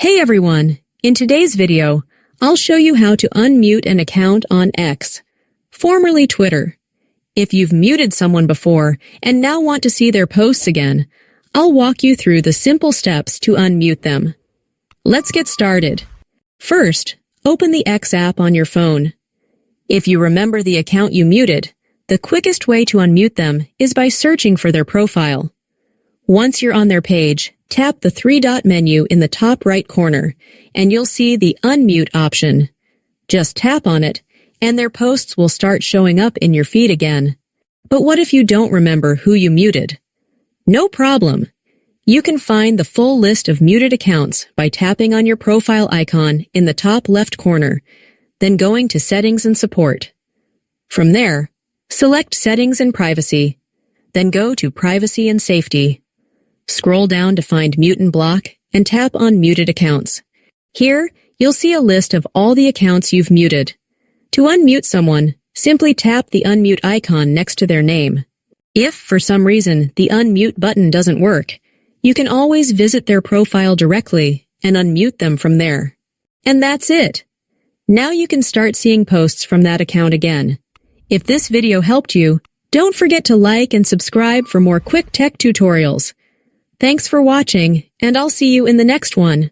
Hey everyone! In today's video, I'll show you how to unmute an account on X, formerly Twitter. If you've muted someone before and now want to see their posts again, I'll walk you through the simple steps to unmute them. Let's get started. First, open the X app on your phone. If you remember the account you muted, the quickest way to unmute them is by searching for their profile. Once you're on their page, tap the three-dot menu in the top right corner, and you'll see the Unmute option. Just tap on it, and their posts will start showing up in your feed again. But what if you don't remember who you muted? No problem. You can find the full list of muted accounts by tapping on your profile icon in the top left corner, then going to Settings and Support. From there, select Settings and Privacy, then go to Privacy and Safety. Scroll down to find Mute and Block and tap on Muted Accounts. Here, you'll see a list of all the accounts you've muted. To unmute someone, simply tap the unmute icon next to their name. If, for some reason, the unmute button doesn't work, you can always visit their profile directly and unmute them from there. And that's it. Now you can start seeing posts from that account again. If this video helped you, don't forget to like and subscribe for more quick tech tutorials. Thanks for watching, and I'll see you in the next one.